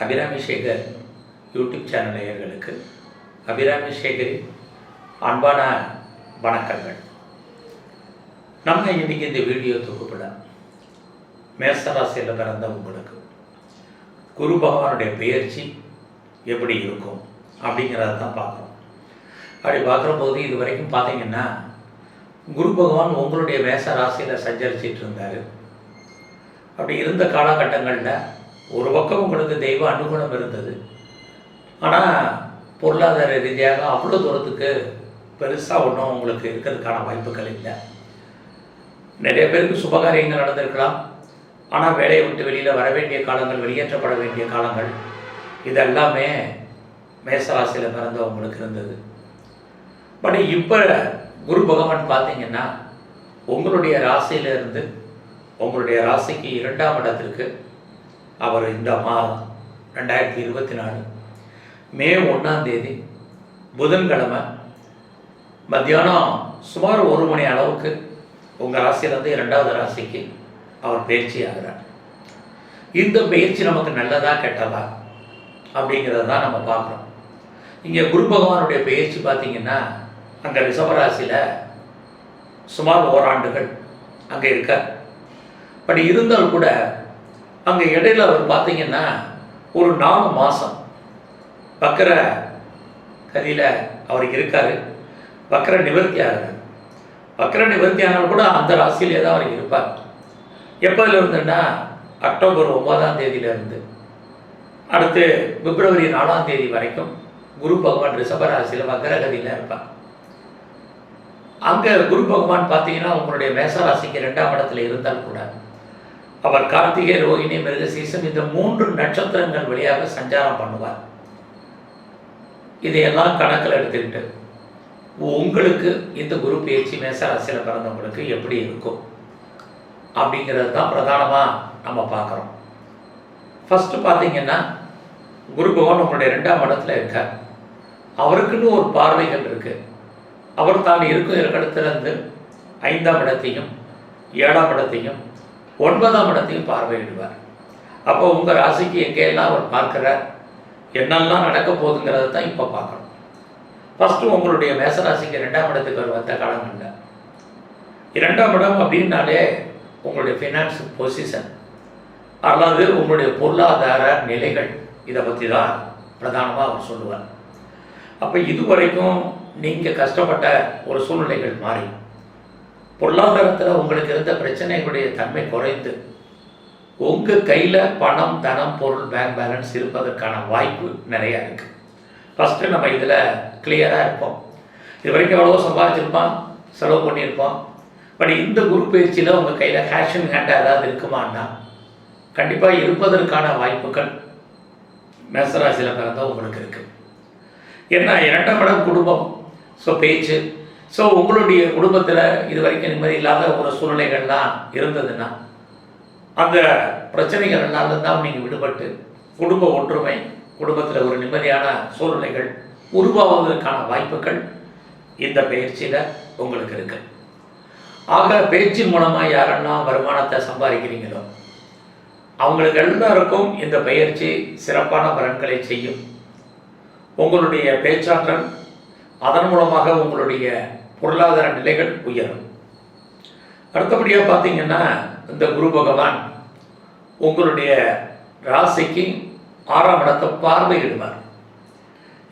Abirami Sekar YouTube channel நேயர்களுக்கு அபிராமி சேகரின் அன்பான வணக்கங்கள். நம்ம இன்றைக்கி இந்த வீடியோ தொகுப்பில் மேசராசியில் பிறந்த உங்களுக்கு குரு பகவானுடைய பெயர்ச்சி எப்படி இருக்கும் அப்படிங்கிறத தான் பார்க்குறோம். அப்படி பார்க்குறபோது இது வரைக்கும் பார்த்தீங்கன்னா குரு பகவான் உங்களுடைய மேச ராசியில் சஞ்சரிச்சிட்டு இருந்தார். அப்படி இருந்த காலகட்டங்களில் ஒரு பக்கம் உங்களுக்கு தெய்வ அனுகூலம் இருந்தது. ஆனால் பொருளாதார ரீதியாக அவ்வளோ தூரத்துக்கு பெருசாக ஒன்றும் உங்களுக்கு இருக்கிறதுக்கான வாய்ப்புகள் இல்லை. நிறைய பேருக்கு சுபகாரியங்கள் நடந்திருக்கலாம். ஆனால் வேலையை விட்டு வெளியில் வர வேண்டிய காலங்கள், வெளியேற்றப்பட வேண்டிய காலங்கள், இதெல்லாமே மேசராசியில் பிறந்தவங்களுக்கு இருந்தது. பட் இப்போ குரு பகவான் பார்த்தீங்கன்னா உங்களுடைய ராசியிலிருந்து உங்களுடைய ராசிக்கு 2ஆம் இடத்திற்கு அவர் இந்த மாதம் 2024 மே 1ஆம் தேதி புதன்கிழமை மத்தியானம் சுமார் 1 மணி அளவுக்கு உங்கள் ராசியிலேருந்து 2வது ராசிக்கு அவர் பயிற்சி ஆகிறார். இந்த பயிற்சி நமக்கு நல்லதா கெட்டதா அப்படிங்கிறத தான் நம்ம பார்க்குறோம். இங்கே குரு பகவானுடைய பயிற்சி பார்த்திங்கன்னா அங்கே ரிஷபராசியில் சுமார் ஓராண்டுகள் அங்கே இருக்கார். பட் இருந்தால் கூட அங்கே இடையில் அவர் பார்த்திங்கன்னா ஒரு 4 மாதம் வக்கர கதியில் அவர் இருக்கார். வக்கர நிவர்த்தி ஆகிறார். வக்கர நிவர்த்தி ஆனால் கூட அந்த ராசியிலே தான் அவர் இருப்பார். எப்போதுல இருந்துன்னா அக்டோபர் 9ஆம் தேதியிலிருந்து அடுத்து பிப்ரவரி 4ஆம் தேதி வரைக்கும் குரு பகவான் ரிஷபராசியில் வக்கரகதியில் இருப்பார். அங்கே குரு பகவான் பார்த்தீங்கன்னா உங்களுடைய மேசராசிக்கு 2ஆம் இடத்துல இருந்தால் கூட அவர் கார்த்திகை, ரோகிணி, மிருகசீரிஷம் இந்த 3 நட்சத்திரங்கள் வழியாக சஞ்சாரம் பண்ணுவார். இதையெல்லாம் கணக்கில் எடுத்துக்கிட்டு உங்களுக்கு இந்த குரு பயிற்சி மேசராசியில் பிறந்தவங்களுக்கு எப்படி இருக்கும் அப்படிங்கிறது தான் பிரதானமாக நம்ம பார்க்குறோம். ஃபஸ்ட்டு பார்த்தீங்கன்னா குரு பகவான் உங்களுடைய 2ஆம் இடத்துல இருக்கார். அவருக்குன்னு ஒரு பார்வைகள் இருக்குது. அவர் தான் இருக்கும் இடத்துலேருந்து 5ஆம் இடத்தையும் 7ஆம் இடத்தையும் 9ஆம் இடத்தையும் பார்வையிடுவார். அப்போ உங்கள் ராசிக்கு எங்கேயெல்லாம் அவர் பார்க்குறார், என்னெல்லாம் நடக்க போகுதுங்கிறத தான் இப்போ பார்க்கணும். ஃபஸ்ட்டு உங்களுடைய மேசராசிக்கு 2ஆம் இடத்துக்கு அவர் வந்த காலங்களில் 2ஆம் இடம் அப்படின்னாலே உங்களுடைய ஃபினான்ஸ் பொசிஷன் அல்லது உங்களுடைய பொருளாதார நிலைகள், இதை பற்றி தான் பிரதானமாக அவர் சொல்லுவார். அப்போ இதுவரைக்கும் நீங்கள் கஷ்டப்பட்ட ஒரு சூழ்நிலைகள் மாறி பொருளாதாரத்தில் உங்களுக்கு இருந்த பிரச்சனைகளுடைய தன்மை குறைந்து உங்கள் கையில் பணம், தனம், பொருள், பேங்க் பேலன்ஸ் இருப்பதற்கான வாய்ப்பு நிறையா இருக்குது. ஃபஸ்ட்டு நம்ம இதில் கிளியராக இருப்போம். இது வரைக்கும் எவ்வளோ சம்பாதிச்சிருப்போம், செலவு பண்ணியிருப்போம். பட் இந்த குரு பயிற்சியில் உங்கள் கையில் கேஷ் இன் ஹேண்ட் ஏதாவது இருக்குமான்னா கண்டிப்பாக இருப்பதற்கான வாய்ப்புகள் மேசராசியில் பிறந்தால் உங்களுக்கு இருக்குது. ஏன்னா 2ஆம் இடம் குடும்பம், ஸோ பேச்சு, ஸோ உங்களுடைய குடும்பத்தில் இது வரைக்கும் நிம்மதி இல்லாத ஒரு சூழ்நிலைகள்லாம் இருந்ததுன்னா அந்த பிரச்சனைகள்னால தான் நீங்கள் விடுபட்டு குடும்ப ஒற்றுமை, குடும்பத்தில் ஒரு நிம்மதியான சூழ்நிலைகள் உருவாவதற்கான வாய்ப்புகள் இந்த பயிற்சியில் உங்களுக்கு இருக்கு. ஆக பேச்சின் மூலமாக யாரெல்லாம் வருமானத்தை சம்பாதிக்கிறீங்களோ அவங்களுக்கு எல்லாருக்கும் இந்த பயிற்சி சிறப்பான பலன்களை செய்யும். உங்களுடைய பேச்சாற்றல், அதன் மூலமாக உங்களுடைய பொருளாதார நிலைகள் உயரும். அடுத்தபடியாக பார்த்தீங்கன்னா இந்த குரு பகவான் உங்களுடைய ராசிக்கு 6ஆம் இடத்தை பார்வையிடுவார்.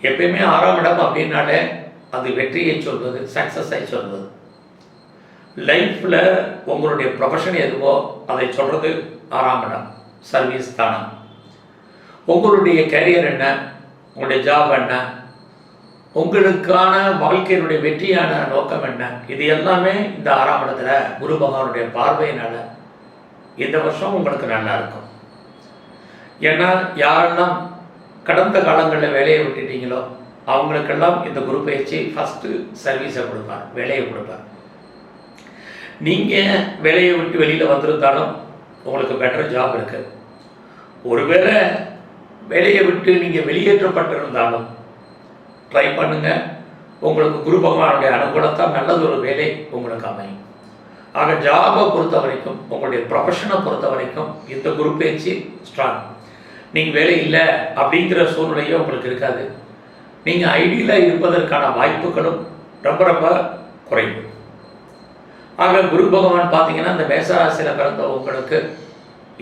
எப்பயுமே 6ஆம் இடம் அப்படின்னாலே அது வெற்றியை சொல்வது, சக்ஸஸை சொல்வது. லைஃப்பில் உங்களுடைய ப்ரொஃபஷன் எதுவோ அதை சொல்கிறது 6ஆம் இடம், சர்வீஸ் தானம். உங்களுடைய கரியர் என்ன, உங்களுடைய ஜாப் என்ன, உங்களுக்கான வாழ்க்கையினுடைய வெற்றியான நோக்கம் என்ன, இது எல்லாமே இந்த 6ஆம் இடத்துல குரு பகவானுடைய பார்வையினால் இந்த வருஷம் உங்களுக்கு நல்லா இருக்கும். ஏன்னா யாரெல்லாம் கடந்த காலங்களில் வேலையை விட்டுட்டீங்களோ அவங்களுக்கெல்லாம் இந்த குரு பயிற்சி ஃபஸ்ட்டு சர்வீஸை கொடுப்பார், வேலையை கொடுப்பார். நீங்கள் வேலையை விட்டு வெளியில் வந்திருந்தாலும் உங்களுக்கு பெட்டர் ஜாப் இருக்குது. ஒருவேளை வேலையை விட்டு நீங்கள் வெளியேற்றப்பட்டிருந்தாலும் ட்ரை பண்ணுங்கள். உங்களுக்கு குரு பகவானுடைய அனுகூலத்தால் நல்லது ஒரு வேலை உங்களுக்கு அமையும். ஆக ஜாபை பொறுத்த வரைக்கும், உங்களுடைய ப்ரொஃபஷனை பொறுத்த வரைக்கும் இந்த குரு பயிற்சி ஸ்ட்ராங். நீங்கள் வேலை இல்லை அப்படிங்கிற சூழ்நிலையும் உங்களுக்கு இருக்காது. நீங்கள் ஐடியில் இருப்பதற்கான வாய்ப்புகளும் ரொம்ப ரொம்ப குறைவு. ஆக குரு பகவான் பார்த்தீங்கன்னா இந்த மேசராசியில் பிறந்த உங்களுக்கு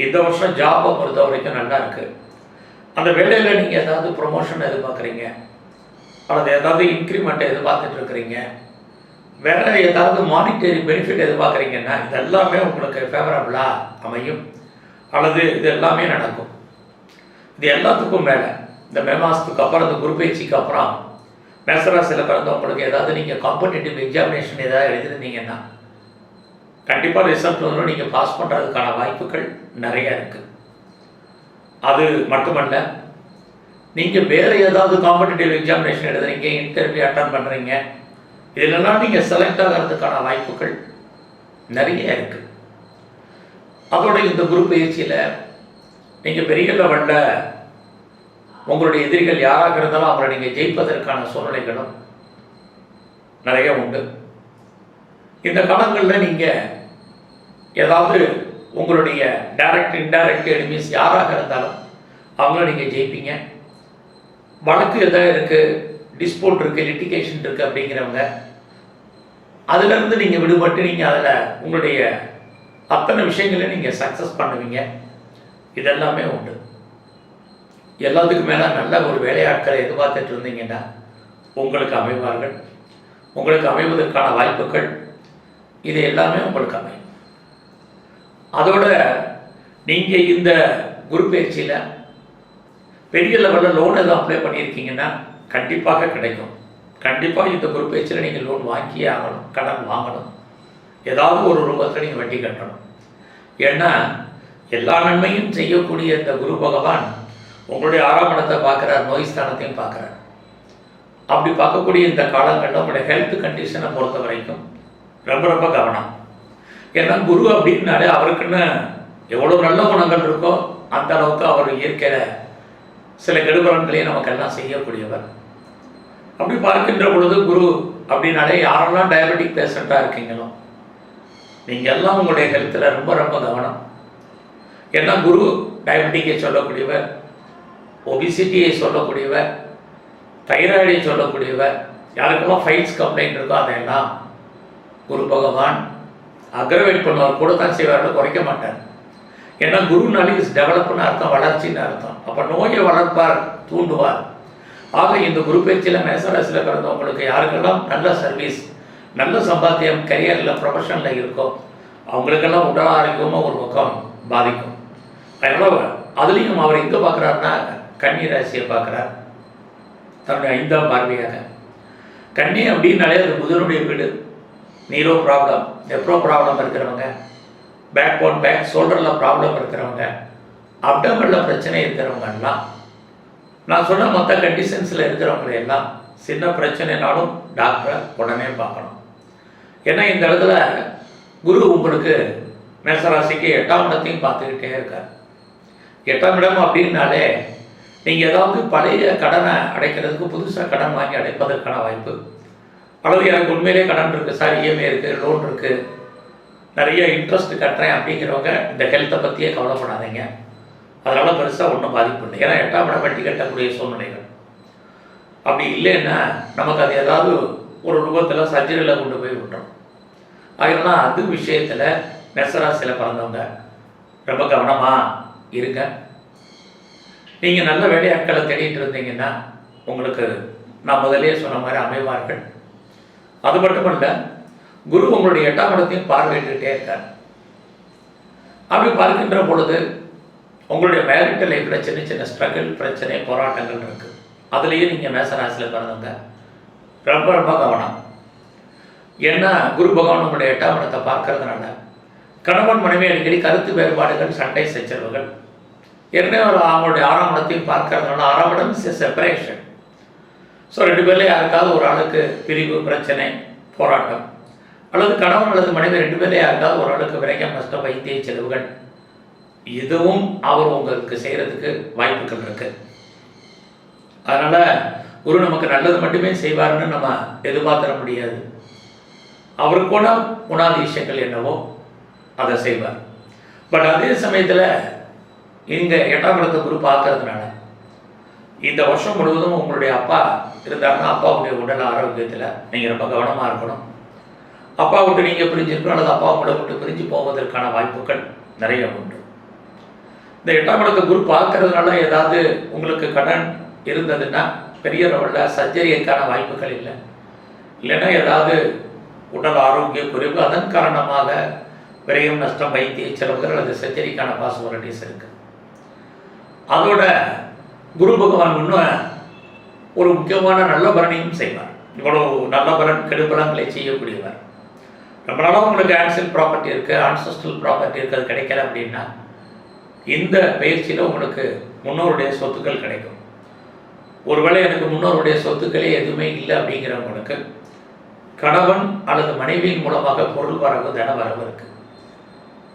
இந்த வருஷம் ஜாபை பொறுத்த வரைக்கும் நல்லா இருக்குது. அந்த வேலையில் நீங்கள் ஏதாவது ப்ரொமோஷன் எதிர்பார்க்குறீங்க, அல்லது ஏதாவது இன்க்ரிமெண்ட் எதிர்பார்த்துட்டு இருக்கிறீங்க, வேறு ஏதாவது மானிட்டரி பெனிஃபிட் எதிர்பார்க்குறீங்கன்னா இது எல்லாமே உங்களுக்கு ஃபேவரபுளாக அமையும், அல்லது இது எல்லாமே நடக்கும். இது எல்லாத்துக்கும் மேலே இந்த மே மாதத்துக்கு அப்புறம் இந்த குரு பயிற்சிக்கு அப்புறம் மேசராசியில் பிறந்தவங்களுக்கு ஏதாவது நீங்கள் காம்படிட்டிவ் எக்ஸாமினேஷன் ஏதாவது எழுதிருந்தீங்கன்னா கண்டிப்பாக ரிசல்ட் வந்துடும். நீங்கள் பாஸ் பண்ணுறதுக்கான வாய்ப்புகள் நிறைய இருக்குது. அது மட்டுமல்ல, நீங்கள் வேறு ஏதாவது காம்படிட்டிவ் எக்ஸாமினேஷன் எழுதுறீங்க, இன்டர்வியூ அட்டன் பண்ணுறீங்க, இதிலெல்லாம் நீங்கள் செலக்ட் ஆகிறதுக்கான வாய்ப்புகள் நிறைய இருக்குது. அதோட இந்த குரு பயிற்சியில் நீங்கள் பெரிய லெவலில் உங்களுடைய எதிரிகள் யாராக இருந்தாலும் அவரை நீங்கள் ஜெயிப்பதற்கான சூழ்நிலைகளும் நிறைய உண்டு. இந்த காலங்களில் நீங்கள் ஏதாவது உங்களுடைய டைரக்ட் இன்டைரக்ட் எனிமீஸ் யாராக இருந்தாலும் அவங்கள நீங்கள் ஜெயிப்பீங்க. வழக்கு எதாவது இருக்குது, டிஸ்பியூட் இருக்குது, லிட்டிகேஷன் இருக்குது அப்படிங்கிறவங்க அதிலிருந்து நீங்கள் விடுபட்டு நீங்கள் அதில் உங்களுடைய அத்தனை விஷயங்களையும் நீங்கள் சக்ஸஸ் பண்ணுவீங்க. இதெல்லாமே உண்டு. எல்லாத்துக்கும் மேலே நல்ல ஒரு வேலையாட்களை எதிர்பார்த்துட்டு இருந்தீங்கன்னா உங்களுக்கு அமைவார்கள். உங்களுக்கு அமைவதற்கான வாய்ப்புகள் இது எல்லாமே உங்களுக்கு அமையும். அதோட நீங்கள் இந்த குரு பயிற்சியில் பெரிய லெவலில் லோன் எதுவும் அப்ளை பண்ணியிருக்கீங்கன்னா கண்டிப்பாக கிடைக்கும். கண்டிப்பாக இந்த குரு பயிற்சியில் நீங்கள் லோன் வாங்கியே ஆகணும், கடன் வாங்கணும், ஏதாவது ஒரு ரூபத்தில் நீங்கள் வட்டி கட்டணும். ஏன்னா எல்லா நன்மையும் செய்யக்கூடிய இந்த குரு பகவான் உங்களுடைய 6ஆம் இடத்தை பார்க்குறார், நோய் ஸ்தானத்தையும் பார்க்குறார். அப்படி பார்க்கக்கூடிய இந்த காலங்களில் உங்களுடைய ஹெல்த் கண்டிஷனை பொறுத்த வரைக்கும் ரொம்ப ரொம்ப கவனம். ஏன்னா குரு அப்படின்னாலே அவருக்குன்னு எவ்வளோ நல்ல குணங்கள் இருக்கோ அந்த அளவுக்கு அவர் இயற்கையில் சில கெடுபலன்களையும் நமக்கெல்லாம் செய்யக்கூடியவர். அப்படி பார்க்கின்ற பொழுது குரு அப்படின்னாலே யாரெல்லாம் டயபெட்டிக் பேஷண்ட்டாக இருக்கீங்களோ நீங்கள் எல்லாம் உங்களுடைய ஹெல்த்தில் ரொம்ப ரொம்ப கவனம். ஏன்னா குரு டயபெட்டிக்கை சொல்லக்கூடியவர், ஒபிசிட்டியை சொல்லக்கூடியவர், தைராய்டை சொல்லக்கூடியவர், யாருக்கெல்லாம் ஃபைல்ஸ் கம்ப்ளைண்ட் இருக்கோ அதையெல்லாம் குரு பகவான் அக்ரவேட் பண்ணுவார், கூட தான் செய்வார்கள், குறைக்க மாட்டார். ஏன்னா குருனாலே இஸ் டெவலப்னு அர்த்தம், வளர்ச்சின்னு அர்த்தம். அப்போ நோயை வளர்ப்பார், தூண்டுவார். ஆக இந்த குரு பயிற்சியில் மேசராசியில் பிறந்தவங்களுக்கு யாருக்கெல்லாம் நல்ல சர்வீஸ், நல்ல சம்பாத்தியம், கரியரில் ப்ரொஃபஷனில் இருக்கோ அவங்களுக்கெல்லாம் உடல் ஆரோக்கியமாக ஒரு பக்கம் பாதிக்கும். அதனால் அதுலேயும் அவர் எங்கே பார்க்குறாருன்னா கன்னி ராசியை பார்க்குறார் தன்னுடைய 5ஆம் பார்வையாக. கன்னி அப்படின்னாலே அது புதனுடைய வீடு. நீரோ ப்ராப்ளம், நெப்ரோ ப்ராப்ளம் இருக்கிறவங்க, பேக் போன் பேக் ஷோல்டரில் ப்ராப்ளம் இருக்கிறவங்க, அப்டமனில் பிரச்சனை இருக்கிறவங்கெல்லாம், நான் சொன்ன மற்ற கண்டிஷன்ஸில் இருக்கிறவங்க எல்லாம் சின்ன பிரச்சனைனாலும் டாக்டரை உடனே பார்க்கணும். ஏன்னா இந்த இடத்துல குரு உங்களுக்கு மேசராசிக்கு 8ஆம் இடத்தையும் பார்த்துக்கிட்டே இருக்கார். 8ஆம் இடம் அப்படின்னாலே நீங்கள் ஏதாவது பழைய கடனை அடைக்கிறதுக்கு புதுசாக கடன் வாங்கி அடைப்பதற்கான வாய்ப்பு, அல்லது எனக்கு உண்மையிலே கடன் இருக்குது சார், இஎம்ஐ இருக்குது, லோன் இருக்குது, நிறைய இன்ட்ரெஸ்ட் கட்டுறேன் அப்படிங்கிறவங்க இந்த ஹெல்த்தை பற்றியே கவலைப்படாதீங்க. அதனால் பெருசாக ஒன்றும் பாதிப்பு இல்லை. ஏன்னா 8ஆம் இடம் வட்டி கட்டக்கூடிய சூழ்நிலைகள். அப்படி இல்லைன்னா நமக்கு அது ஏதாவது ஒரு ரூபத்தில் சர்ஜரியில் கொண்டு போய் விட்டுரும். அதனால அது விஷயத்தில் மேசராசியில் பிறந்தவங்க ரொம்ப கவனமாக இருங்க. நீங்கள் நல்ல வேலையாட்களை தேடிட்டு இருந்தீங்கன்னா உங்களுக்கு நான் முதலே சொன்ன மாதிரி அமைவார்கள். அது மட்டுமல்ல, குரு உங்களுடைய 8ஆம் இடத்தையும் பார்வையிட்டுக்கிட்டே இருக்கார். அப்படி பார்க்கின்ற பொழுது உங்களுடைய மேரிட்டல் லைஃப்பில் சின்ன சின்ன ஸ்ட்ரகிள், பிரச்சனை, போராட்டங்கள் இருக்குது. அதுலேயே நீங்கள் மேசராசியில் பிறந்தவங்க ரொம்ப ரொம்ப கவனம். ஏன்னா குரு பகவான் உங்களுடைய 8ஆம் இடத்தை பார்க்கறதுனால கணவன் மனைவி அடிக்கடி கருத்து வேறுபாடுகள், சண்டை சச்சரவுகள், ஏற்கனவே அவங்களுடைய 6ஆம் இடத்தையும் பார்க்கறதுனால 6ஆம் இடம் இஸ் செப்பரேஷன். ஸோ 2 பேரில் யாருக்காவது ஒரு ஆளுக்கு பிரிவு, பிரச்சனை, போராட்டம், அல்லது கணவன் அல்லது மனைவி 2 பேரில் யாருக்காவது ஒரு ஆளுக்கு விரயம், நஷ்டம், வைத்திய செலவுகள், இதுவும் அவர் உங்களுக்கு செய்கிறதுக்கு வாய்ப்புகள் இருக்குது. அதனால் குரு நமக்கு நல்லது மட்டுமே செய்வார்னு நம்ம எதிர்பார்த்துட முடியாது. அவருக்கோட குணாதிசயங்கள் என்னவோ அதை செய்வார். பட் அதே சமயத்தில் இங்கே 8ஆம் இடத்தை குரு பார்க்கறதுனால இந்த வருஷம் முழுவதும் உங்களுடைய அப்பா இருந்தாருன்னா அப்பாவுடைய உடல் ஆரோக்கியத்தில் நீங்கள் ரொம்ப கவனமாக இருக்கணும். அப்பா விட்டு நீங்கள் பிரிஞ்சிருக்கணும் அல்லது அப்பா உங்களை விட்டு பிரிஞ்சு போவதற்கான வாய்ப்புகள் நிறைய உண்டு. இந்த 8ஆம் இடத்தை குரு பார்க்கறதுனால ஏதாவது உங்களுக்கு கடன் இருந்ததுன்னா பெரிய லெவலில் சர்ஜரிக்கான வாய்ப்புகள் இல்லை. இல்லைன்னா ஏதாவது உடல் ஆரோக்கிய குறைவு, அதன் காரணமாக விரயம், நஷ்டம், வைத்திய செலவுகள் அல்லது சர்ஜரிக்கான பாசிபிலிட்டிஸ் இருக்குது. அதோட குரு பகவான் இன்னும் ஒரு முக்கியமான நல்ல பலனையும் செய்வார். இவ்வளோ நல்ல பலன் கெடுபலங்களை செய்யக்கூடியவர். ரொம்ப நாளாக உங்களுக்கு ஆன்சியல் ப்ராப்பர்ட்டி இருக்குது, ஆன்சஸ்ட்ரல் ப்ராப்பர்ட்டி இருக்குது, அது கிடைக்கல அப்படின்னா இந்த பயிற்சியில் உங்களுக்கு முன்னோருடைய சொத்துக்கள் கிடைக்கும். ஒருவேளை எனக்கு முன்னோருடைய சொத்துக்களே எதுவுமே இல்லை அப்படிங்கிறவங்களுக்கு கணவன் அல்லது மனைவியின் மூலமாக பொருள் வரவு, தன வரவு இருக்குது.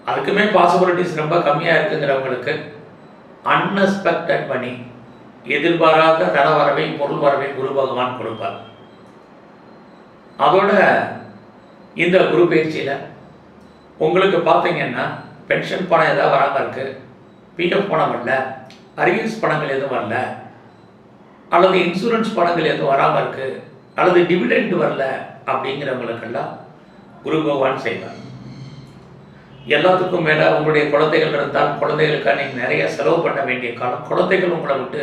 அதுக்குமே பாசிபிலிட்டிஸ் ரொம்ப கம்மியாக இருக்குங்கிறவங்களுக்கு அன்எக்ஸ்பெக்டட் மணி, எதிர்பாராத தன வரவை, பொருள் வரவை குரு பகவான் கொடுப்பார். அதோட இந்த குரு பயிற்சியில் உங்களுக்கு பார்த்தீங்கன்னா பென்ஷன் பணம் எதாவது வராமல் இருக்குது, பிஎஃப் பணம் வரல, அரியர்ஸ் பணங்கள் எதுவும் வரல, அல்லது இன்சூரன்ஸ் பணங்கள் எதுவும் வராமல் இருக்குது, அல்லது டிவிடெண்ட் வரல அப்படிங்கிறவங்களுக்கெல்லாம் குரு பகவான் செய்வார். எல்லாத்துக்கும் மேலே உங்களுடைய குழந்தைகள் இருந்தால் குழந்தைகளுக்காக நீங்கள் நிறைய செலவு பண்ண வேண்டிய காலம், குழந்தைகள் உங்களை விட்டு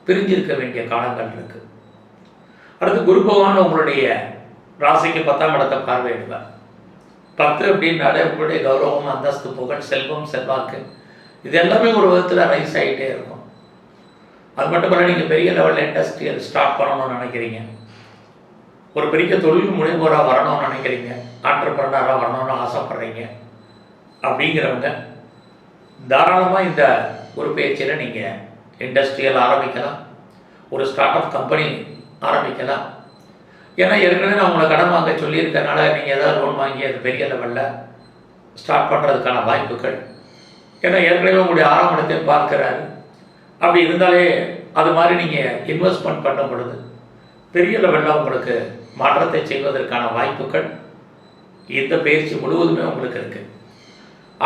பிரிஞ்சிருக்க வேண்டிய காலங்கள் இருக்குது. அடுத்து குரு பகவான் உங்களுடைய ராசிக்கு 10ஆம் இடத்தை பார்வையிடுவார். 10 அப்படின்னாலே உங்களுடைய கௌரவம், அந்தஸ்து, புகழ், செல்வம், செல்வாக்கு இது எல்லாமே ஒரு விதத்தில் ரைஸ் ஆகிட்டே இருக்கும். அது மட்டும் இல்லை, நீங்கள் பெரிய லெவலில் இண்டஸ்ட்ரியல் ஸ்டார்ட் பண்ணணும்னு நினைக்கிறீங்க, ஒரு பெரிய தொழில் முனைவோராக வரணும்னு நினைக்கிறீங்க, ஆண்டர்பிரனராக வரணும்னு ஆசைப்படுறீங்க அப்படிங்கிறவங்க தாராளமாக இந்த ஒரு பயிற்சியில் நீங்கள் இண்டஸ்ட்ரியல் ஆரம்பிக்கலாம், ஒரு ஸ்டார்ட் அப் கம்பெனி ஆரம்பிக்கலாம். ஏன்னா ஏற்கனவே நான் உங்களை கடன் வாங்க சொல்லியிருக்கனால நீங்கள் ஏதாவது லோன் வாங்கி அது பெரிய லெவலில் ஸ்டார்ட் பண்ணுறதுக்கான வாய்ப்புகள். ஏன்னா ஏற்கனவே உங்களுடைய 6ஆம் இடத்தை பார்க்குறாரு. அப்படி இருந்தாலே அது மாதிரி நீங்கள் இன்வெஸ்ட்மெண்ட் பண்ணும் பொழுது பெரிய லெவலில் உங்களுக்கு மாற்றத்தை செய்வதற்கான வாய்ப்புகள் இந்த பயிற்சி முழுவதுமே உங்களுக்கு இருக்குது.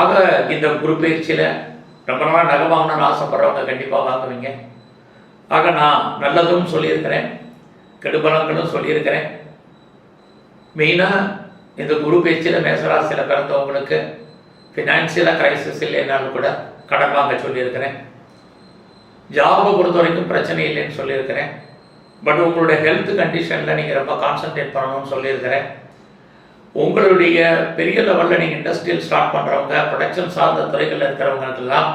ஆக இந்த குரு பயிற்சியில் ரொம்ப நாளாக நகை வாங்கணும்னு ஆசைப்படுறவங்க கண்டிப்பாக வாங்குவீங்க. ஆக நான் நல்லதும் சொல்லியிருக்கிறேன், கெடுபலங்களும் சொல்லியிருக்கிறேன். மெயினாக இந்த குரு பயிற்சியில் மேசராசியில் பிறந்தவங்களுக்கு ஃபினான்சியலாக கிரைசிஸ் இல்லைன்னாலும் கூட கடன் வாங்க சொல்லியிருக்கிறேன். ஜாபை பொறுத்த வரைக்கும் பிரச்சனை இல்லைன்னு சொல்லியிருக்கிறேன். பட் உங்களுடைய ஹெல்த் கண்டிஷனில் நீங்கள் ரொம்ப கான்சன்ட்ரேட் பண்ணணும்னு சொல்லியிருக்கிறேன். உங்களுடைய பெரிய லெவலில் நீங்கள் இண்டஸ்ட்ரியல் ஸ்டார்ட் பண்ணுறவங்க, ப்ரொடக்ஷன் சார்ந்த துறைகளில் இருக்கிறவங்களுக்கெல்லாம்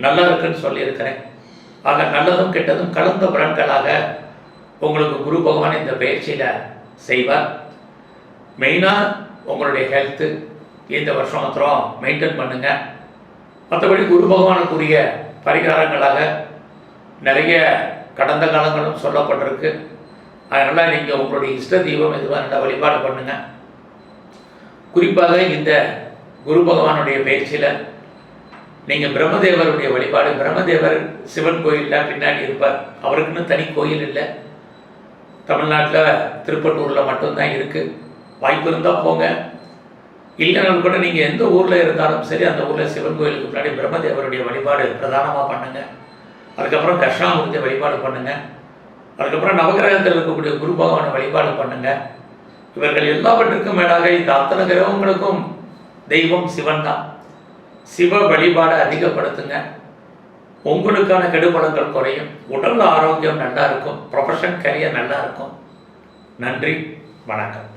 நல்லா இருக்குன்னு சொல்லியிருக்கிறேன். ஆக நல்லதும் கெட்டதும் கலந்த பலன்களாக உங்களுக்கு குரு பகவான் இந்த பயிற்சியில் செய்வார். மெயினாக உங்களுடைய ஹெல்த்து இந்த வருஷம் மாத்திரம் மெயின்டைன் பண்ணுங்கள். மற்றபடி குரு பகவானுக்குரிய பரிகாரங்களாக நிறைய கடந்த காலங்களும் சொல்லப்பட்டிருக்கு. அதனால் நீங்கள் உங்களுடைய இஷ்ட தெய்வம் எதுவாக நல்லா வழிபாடு பண்ணுங்கள். குறிப்பாக இந்த குரு பகவானுடைய பயிற்சியில் நீங்கள் பிரம்மதேவருடைய வழிபாடு, பிரம்மதேவர் சிவன் கோயிலில் பின்னாடி இருப்பார். அவருக்குன்னு தனி கோயில் இல்லை, தமிழ்நாட்டில் திருப்பட்டூரில் மட்டும்தான் இருக்குது. வாய்ப்பு இருந்தால் போங்க, இல்லைனாலும் கூட நீங்கள் எந்த ஊரில் இருந்தாலும் சரி அந்த ஊரில் சிவன் கோயிலுக்கு முன்னாடி பிரம்மதேவருடைய வழிபாடு பிரதானமாக பண்ணுங்கள். அதுக்கப்புறம் தட்சிணாமூர்த்தி வழிபாடு பண்ணுங்கள். அதுக்கப்புறம் நவகிரகத்தில் இருக்கக்கூடிய குரு பகவானை வழிபாடு பண்ணுங்கள். இவர்கள் எல்லாவற்றுக்கும் மேலாக இந்த அத்தனை கிரகங்களுக்கும் தெய்வம் சிவன் தான். சிவ வழிபாடை அதிகப்படுத்துங்க. உங்களுக்கான கெடுபலங்கள் குறையும், உடல் ஆரோக்கியம் நல்லா இருக்கும், ப்ரொஃபஷன் கரியர் நல்லா இருக்கும். நன்றி, வணக்கம்.